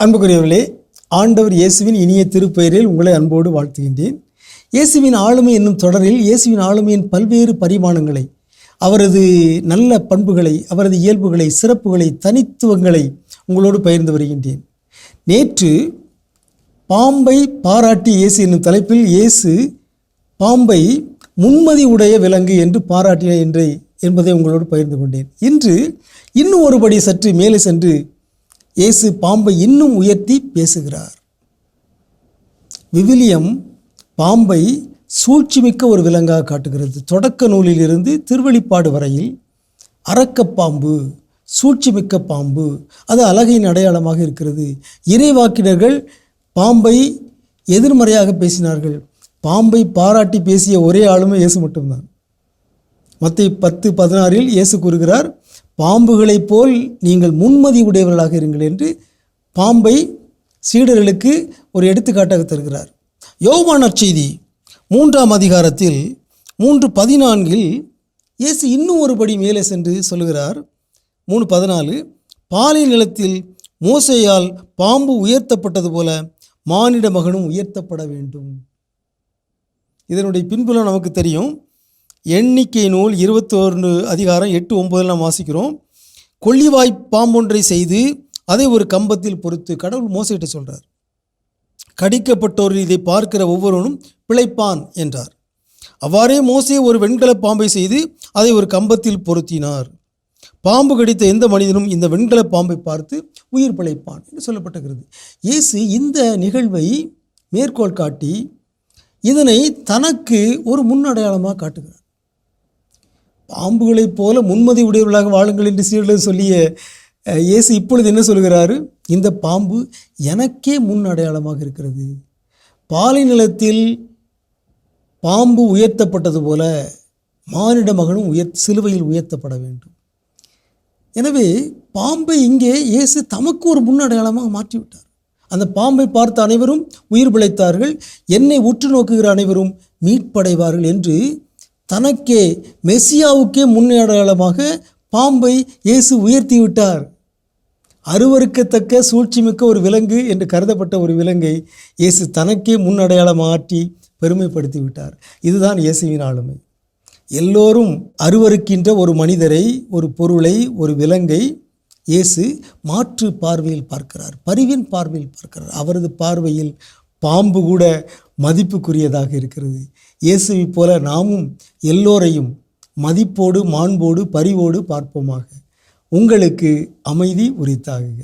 அன்புக்குரியவர்களே, ஆண்டவர் இயேசுவின் இனிய திருப்பெயரில் உங்களை அன்போடு வாழ்த்துகின்றேன். இயேசுவின் ஆளுமை என்னும் தொடரில் இயேசுவின் ஆளுமையின் பல்வேறு பரிமாணங்களை, அவரது நல்ல பண்புகளை, அவரது இயல்புகளை, சிறப்புகளை, தனித்துவங்களை உங்களோடு பகிர்ந்து வருகின்றேன். நேற்று பாம்பை பாராட்டி இயேசு என்னும் தலைப்பில் இயேசு பாம்பை முன்மதி உடைய விலங்கு என்று பாராட்டின என்பதை உங்களோடு பகிர்ந்து கொண்டேன். இன்று இன்னும் ஒருபடி சற்று மேலே சென்று இயேசு பாம்பை இன்னும் உயர்த்தி பேசுகிறார். விவிலியம் பாம்பை சூழ்ச்சிமிக்க ஒரு விலங்காக காட்டுகிறது. தொடக்க நூலிலிருந்து திருவெளிப்பாடு வரையில் அரக்கப்பாம்பு, சூழ்ச்சிமிக்க பாம்பு, அது அழகின் அடையாளமாக இருக்கிறது. இறைவாக்கினர்கள் பாம்பை எதிர்மறையாக பேசினார்கள். பாம்பை பாராட்டி பேசிய ஒரே ஆளுமே இயேசு மட்டும்தான். மத்தேயு 10:16 இயேசு கூறுகிறார், பாம்புகளைப் போல் நீங்கள் முன்மதி உடையவர்களாக இருங்கள் என்று பாம்பை சீடர்களுக்கு ஒரு எடுத்துக்காட்டாக தருகிறார். யோவான் நற்செய்தி 3ஆம் அதிகாரத்தில் 3:14 இயேசு இன்னும் ஒருபடி மேலே சென்று சொல்லுகிறார். 3:14 பாலை நிலத்தில் மோசேயால் பாம்பு உயர்த்தப்பட்டது போல மானிட மகனும் உயர்த்தப்பட வேண்டும். இதனுடைய பின்புலம் நமக்கு தெரியும். எண்ணிக்கை நூல் 21 அதிகாரம் 8-9 நாம் வாசிக்கிறோம். கொள்ளிவாய் பாம்பொன்றை செய்து அதை ஒரு கம்பத்தில் பொறுத்து கடவுள் மோசேயிட்ட சொல்கிறார். கடிக்கப்பட்டோர் இதை பார்க்கிற ஒவ்வொருவனும் பிழைப்பான் என்றார். அவ்வாறே மோசே ஒரு வெண்கல பாம்பை செய்து அதை ஒரு கம்பத்தில் பொருத்தினார். பாம்பு கடித்த எந்த மனிதனும் இந்த வெண்கல பாம்பை பார்த்து உயிர் பிழைப்பான் என்று சொல்லப்பட்டிருக்கிறது. இயேசு இந்த நிகழ்வை மேற்கோள் காட்டி இதனை தனக்கு ஒரு முன்னடையாளமாக காட்டுகிறார். பாம்புகளைப் போல முன்மதி உடையவர்களாக வாழுங்கள் என்று சீடர்கள் சொல்லிய இயேசு இப்பொழுது என்ன சொல்கிறாரு? இந்த பாம்பு எனக்கே முன் அடையாளமாக இருக்கிறது. பாலை நிலத்தில் பாம்பு உயர்த்தப்பட்டது போல மானிட மகனும் சிலுவையில் உயர்த்தப்பட வேண்டும். எனவே பாம்பை இங்கே இயேசு தமக்கு ஒரு முன்னடையாளமாக மாற்றிவிட்டார். அந்த பாம்பை பார்த்த அனைவரும் உயிர் பிழைத்தார்கள், என்னை உற்று நோக்குகிற அனைவரும் மீட்படைவார்கள் என்று தனக்கே மெசியாவுக்கே முன்னடையாளமாக பாம்பை இயேசு உயர்த்தி விட்டார். அருவருக்கத்தக்க சூழ்ச்சிமிக்க ஒரு விலங்கு என்று கருதப்பட்ட ஒரு விலங்கை இயேசு தனக்கே முன்னடையாளம் மாற்றி பெருமைப்படுத்தி விட்டார். இதுதான் இயேசுவின் ஆளுமை. எல்லோரும் அருவருக்கின்ற ஒரு மனிதரை, ஒரு பொருளை, ஒரு விலங்கை இயேசு மாற்று பார்வையில் பார்க்கிறார், பரிவின் பார்வையில் பார்க்கிறார். அவரது பார்வையில் பாம்பு கூட மதிப்புக்குரியதாக இருக்கிறது. இயேசுவை போல நாமும் எல்லோரையும் மதிப்போடு, மாண்போடு, பரிவோடு பார்ப்போமாக. உங்களுக்கு அமைதி உரித்தாகுக.